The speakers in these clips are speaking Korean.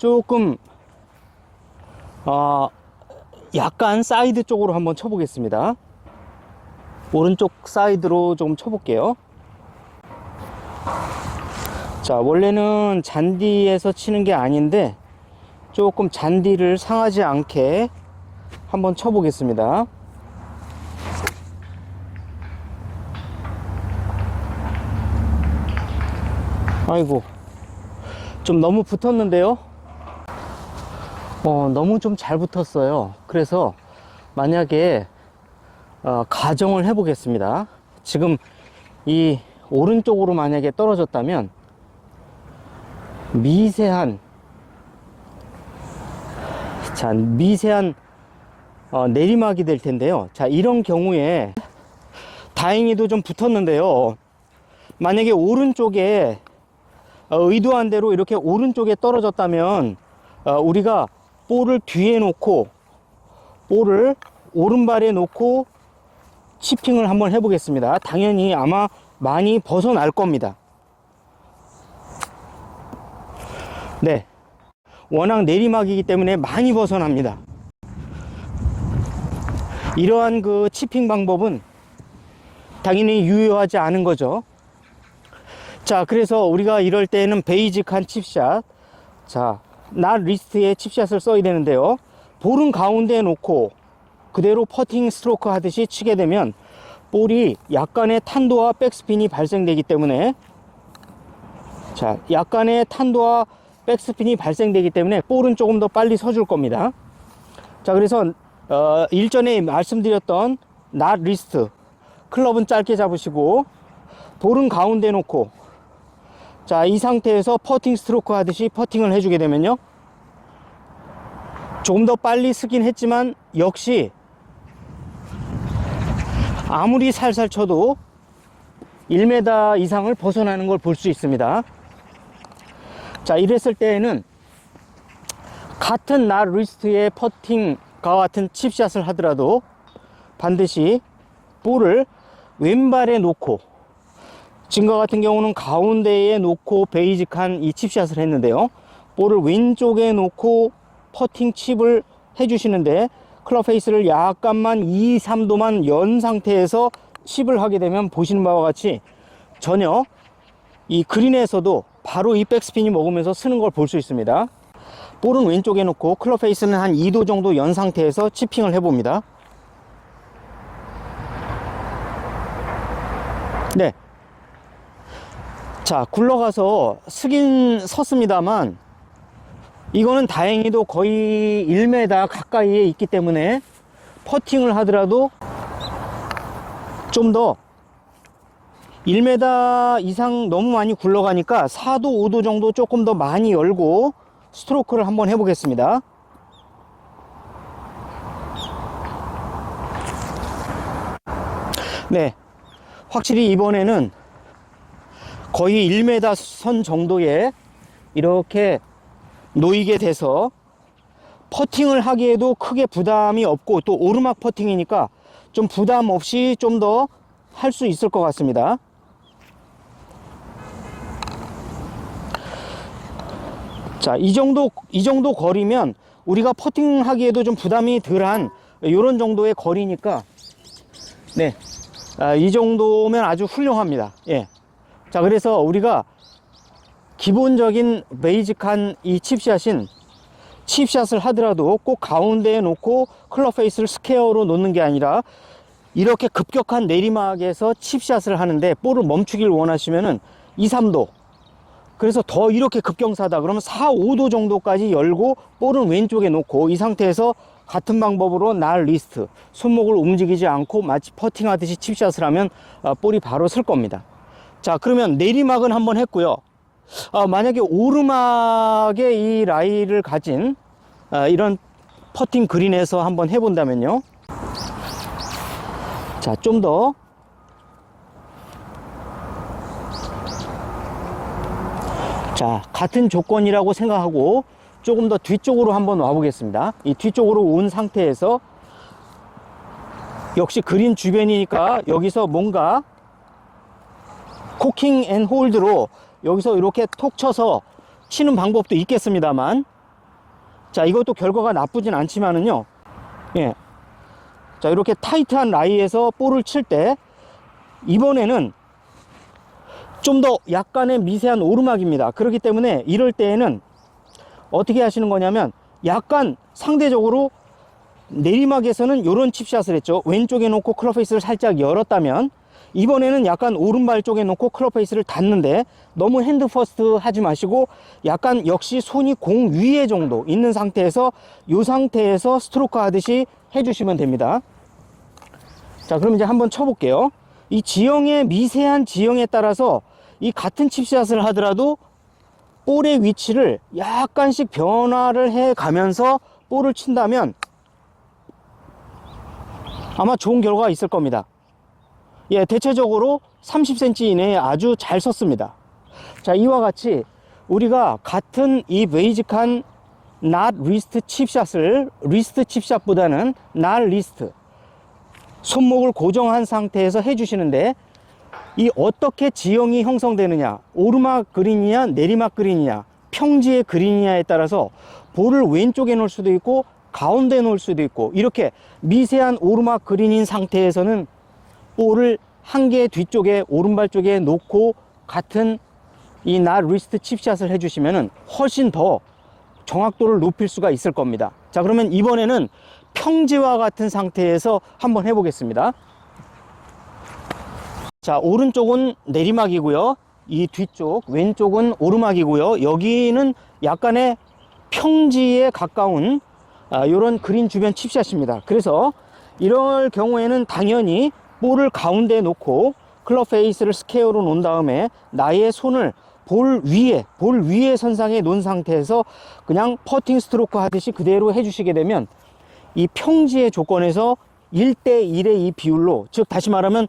조금 약간 사이드 쪽으로 한번 쳐보겠습니다. 오른쪽 사이드로 좀 쳐볼게요. 자, 원래는 잔디에서 치는 게 아닌데 조금 잔디를 상하지 않게 한번 쳐보겠습니다. 아이고, 좀 너무 붙었는데요. 너무 좀 잘 붙었어요. 그래서 만약에 가정을 해 보겠습니다. 지금 이 오른쪽으로 만약에 떨어졌다면 미세한 내리막이 될 텐데요. 자, 이런 경우에 다행히도 좀 붙었는데요. 만약에 오른쪽에 의도한 대로 이렇게 오른쪽에 떨어졌다면 우리가 볼을 뒤에 놓고 볼을 오른발에 놓고 치핑을 한번 해보겠습니다. 당연히 아마 많이 벗어날 겁니다. 네, 워낙 내리막이기 때문에 많이 벗어납니다. 이러한 그 치핑 방법은 당연히 유효하지 않은 거죠. 자, 그래서 우리가 이럴 때는 베이직한 칩샷, 자, 낫 리스트에 칩샷을 써야 되는데요. 볼은 가운데에 놓고 그대로 퍼팅 스트로크 하듯이 치게 되면 볼이 약간의 탄도와 백스핀이 발생되기 때문에, 자, 약간의 탄도와 백스핀이 발생되기 때문에 볼은 조금 더 빨리 서줄 겁니다. 자, 그래서 일전에 말씀드렸던 낫 리스트, 클럽은 짧게 잡으시고 볼은 가운데 놓고, 자, 이 상태에서 퍼팅 스트로크 하듯이 퍼팅을 해주게 되면요, 조금 더 빨리 쓰긴 했지만 역시 아무리 살살 쳐도 1m 이상을 벗어나는 걸 볼 수 있습니다. 자, 이랬을 때에는 같은 낫 리스트의 퍼팅과 같은 칩샷을 하더라도 반드시 볼을 왼발에 놓고, 지금과 같은 경우는 가운데에 놓고 베이직한 이 칩샷을 했는데요, 볼을 왼쪽에 놓고 퍼팅 칩을 해주시는데 클럽 페이스를 약간만 2, 3도만 연 상태에서 칩을 하게 되면 보시는 바와 같이 전혀 이 그린에서도 바로 이 백스핀이 먹으면서 쓰는 걸 볼 수 있습니다. 볼은 왼쪽에 놓고 클럽 페이스는 한 2도 정도 연 상태에서 치핑을 해봅니다. 네, 자, 굴러가서 쓰긴 섰습니다만 이거는 다행히도 거의 1m 가까이에 있기 때문에 퍼팅을 하더라도 좀 더 1m 이상 너무 많이 굴러가니까 4도 5도 정도 조금 더 많이 열고 스트로크를 한번 해보겠습니다. 네, 확실히 이번에는 거의 1m 선 정도에 이렇게 놓이게 돼서 퍼팅을 하기에도 크게 부담이 없고, 또 오르막 퍼팅이니까 좀 부담 없이 좀 더 할 수 있을 것 같습니다. 자, 이 정도 거리면 우리가 퍼팅 하기에도 좀 부담이 덜한 이런 정도의 거리니까, 네, 이 정도면 아주 훌륭합니다. 예. 자, 그래서 우리가 기본적인 베이직한 이 칩샷인, 칩샷을 하더라도 꼭 가운데에 놓고 클럽 페이스를 스퀘어로 놓는 게 아니라 이렇게 급격한 내리막에서 칩샷을 하는데 볼을 멈추길 원하시면은 2, 3도, 그래서 더 이렇게 급경사다 그러면 4, 5도 정도까지 열고 볼은 왼쪽에 놓고 이 상태에서 같은 방법으로 낫 리스트, 손목을 움직이지 않고 마치 퍼팅 하듯이 칩샷을 하면 볼이 바로 쓸 겁니다. 자, 그러면 내리막은 한번 했고요. 만약에 오르막의 이 라이를 가진 이런 퍼팅 그린에서 한번 해본다면요, 자, 좀 더 자, 같은 조건이라고 생각하고 조금 더 뒤쪽으로 한번 와 보겠습니다. 이 뒤쪽으로 온 상태에서 역시 그린 주변이니까 여기서 뭔가 코킹 앤 홀드로 여기서 이렇게 톡 쳐서 치는 방법도 있겠습니다만, 자, 이것도 결과가 나쁘진 않지만은요. 예. 자, 이렇게 타이트한 라이에서 볼을 칠 때 이번에는 좀 더 약간의 미세한 오르막입니다. 그렇기 때문에 이럴 때에는 어떻게 하시는 거냐면 약간 상대적으로 내리막에서는 이런 칩샷을 했죠. 왼쪽에 놓고 클럽 페이스를 살짝 열었다면 이번에는 약간 오른발 쪽에 놓고 클럽 페이스를 닫는데 너무 핸드 퍼스트 하지 마시고 약간 역시 손이 공 위에 정도 있는 상태에서 이 상태에서 스트로크 하듯이 해주시면 됩니다. 자, 그럼 이제 한번 쳐볼게요. 이 지형의 미세한 지형에 따라서 이 같은 칩샷을 하더라도 볼의 위치를 약간씩 변화를 해 가면서 볼을 친다면 아마 좋은 결과가 있을 겁니다. 예, 대체적으로 30cm 이내에 아주 잘 섰습니다. 자, 이와 같이 우리가 같은 이 베이직한 not wrist 칩샷을 리스트 칩샷보다는 not wrist 손목을 고정한 상태에서 해주시는데 이 어떻게 지형이 형성되느냐, 오르막 그린이냐 내리막 그린이냐 평지의 그린이냐에 따라서 볼을 왼쪽에 놓을 수도 있고 가운데 놓을 수도 있고 이렇게 미세한 오르막 그린인 상태에서는 볼을 한 개 뒤쪽에 오른발 쪽에 놓고 같은 이 not wrist 칩샷을 해주시면 훨씬 더 정확도를 높일 수가 있을 겁니다. 자, 그러면 이번에는 평지와 같은 상태에서 한번 해보겠습니다. 자, 오른쪽은 내리막이고요. 이 뒤쪽 왼쪽은 오르막이고요. 여기는 약간의 평지에 가까운 이런 그린 주변 칩샷입니다. 그래서 이럴 경우에는 당연히 볼을 가운데에 놓고 클럽 페이스를 스퀘어로 놓은 다음에 나의 손을 볼 위에 선상에 놓은 상태에서 그냥 퍼팅 스트로크 하듯이 그대로 해주시게 되면 이 평지의 조건에서 1대1의 이 비율로, 즉 다시 말하면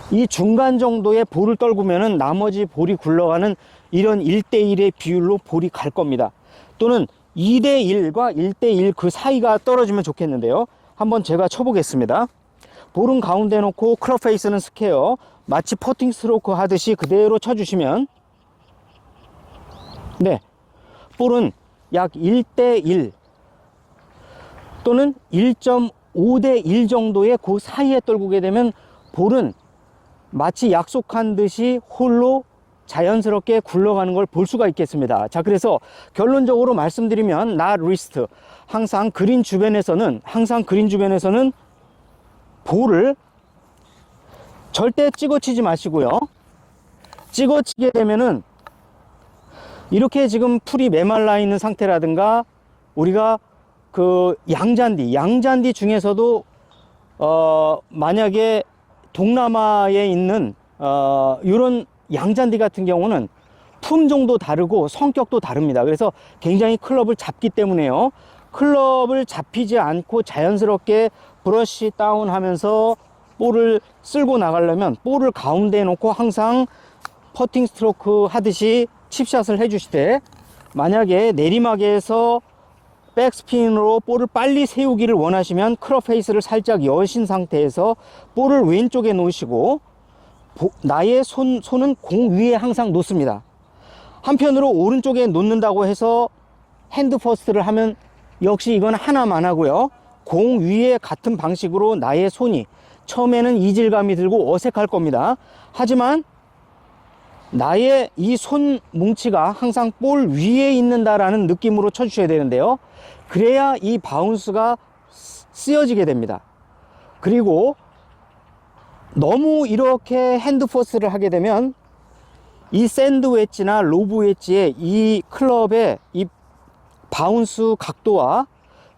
이 중간 정도의 볼을 떨구면은 나머지 볼이 굴러가는 이런 1대1의 비율로 볼이 갈 겁니다. 또는 2대1과 1대1 그 사이가 떨어지면 좋겠는데요. 한번 제가 쳐보겠습니다. 볼은 가운데 놓고 클럽 페이스는 스퀘어, 마치 퍼팅 스트로크 하듯이 그대로 쳐주시면, 네, 볼은 약 1대1 또는 1.5대1 정도의 그 사이에 떨구게 되면 볼은 마치 약속한 듯이 홀로 자연스럽게 굴러가는 걸 볼 수가 있겠습니다. 자, 그래서 결론적으로 말씀드리면 not wrist, 항상 그린 주변에서는 볼을 절대 찍어치지 마시고요. 찍어치게 되면은 이렇게 지금 풀이 메말라 있는 상태라든가 우리가 그 양잔디 중에서도 만약에 동남아에 있는 이런 양잔디 같은 경우는 품종도 다르고 성격도 다릅니다. 그래서 굉장히 클럽을 잡기 때문에요. 클럽을 잡히지 않고 자연스럽게 브러쉬 다운 하면서 볼을 쓸고 나가려면 볼을 가운데에 놓고 항상 퍼팅 스트로크 하듯이 칩샷을 해주시되, 만약에 내리막에서 백스핀으로 볼을 빨리 세우기를 원하시면 클럽 페이스를 살짝 여신 상태에서 볼을 왼쪽에 놓으시고 나의 손은 공 위에 항상 놓습니다. 한편으로 오른쪽에 놓는다고 해서 핸드 퍼스트를 하면 역시 이건 하나만 하고요. 공 위에 같은 방식으로 나의 손이 처음에는 이질감이 들고 어색할 겁니다. 하지만 나의 이 손 뭉치가 항상 볼 위에 있는다라는 느낌으로 쳐주셔야 되는데요. 그래야 이 바운스가 쓰여지게 됩니다. 그리고 너무 이렇게 핸드 포스를 하게 되면 이 샌드 웨지나 로브 웨지의 이 클럽의 이 바운스 각도와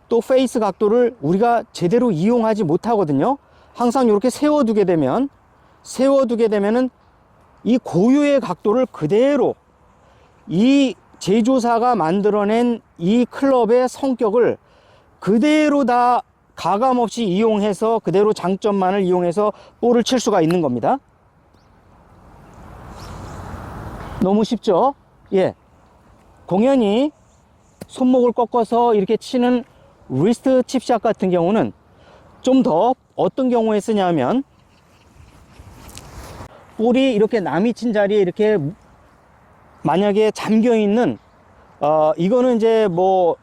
또 페이스 각도를 우리가 제대로 이용하지 못하거든요. 항상 이렇게 세워두게 되면은 이 고유의 각도를 그대로 이 제조사가 만들어낸 이 클럽의 성격을 그대로 다 가감없이 이용해서 그대로 장점만을 이용해서 볼을 칠 수가 있는 겁니다. 너무 쉽죠? 예. 공연히 손목을 꺾어서 이렇게 치는 리스트 칩샷 같은 경우는 좀 더 어떤 경우에 쓰냐면, 볼이 이렇게 남이 친 자리에 이렇게 만약에 잠겨 있는 이거는 이제 뭐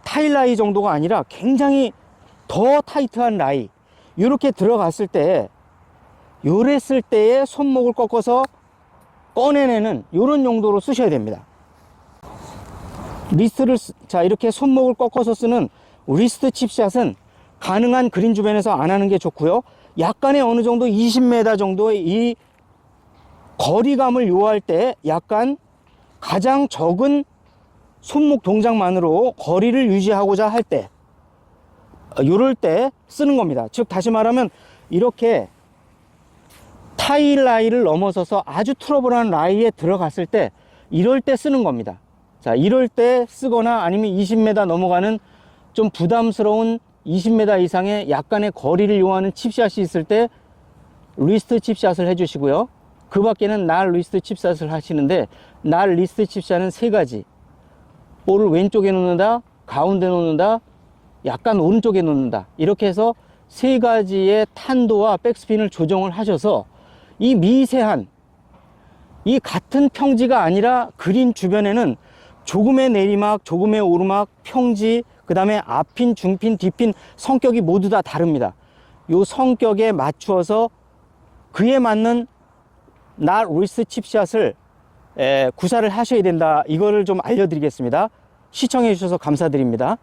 타일 라이 정도가 아니라 굉장히 더 타이트한 라이, 이렇게 들어갔을 때 요랬을 때에 손목을 꺾어서 꺼내내는 이런 용도로 쓰셔야 됩니다. 리스트를 자 이렇게 손목을 꺾어서 쓰는 리스트 칩샷은 가능한 그린 주변에서 안 하는 게 좋고요. 약간의 어느 정도 20m 정도의 이 거리감을 요할 때 약간 가장 적은 손목 동작만으로 거리를 유지하고자 할 때, 요럴 때 쓰는 겁니다. 즉 다시 말하면 이렇게 타일 라이를 넘어서서 아주 트러블한 라이에 들어갔을 때 이럴 때 쓰는 겁니다. 자, 이럴 때 쓰거나 아니면 20m 넘어가는 좀 부담스러운 20m 이상의 약간의 거리를 요하는 칩샷이 있을 때 리스트 칩샷을 해주시고요. 그 밖에는 날 리스트 칩샷을 하시는데, 날 리스트 칩샷은 세 가지. 볼을 왼쪽에 놓는다, 가운데 놓는다, 약간 오른쪽에 놓는다. 이렇게 해서 세 가지의 탄도와 백스핀을 조정을 하셔서 이 미세한, 이 같은 평지가 아니라 그린 주변에는 조금의 내리막, 조금의 오르막, 평지, 그 다음에 앞핀, 중핀, 뒤핀 성격이 모두 다 다릅니다. 요 성격에 맞추어서 그에 맞는 날 리스트 칩샷을 구사를 하셔야 된다. 이거를 좀 알려드리겠습니다. 시청해 주셔서 감사드립니다.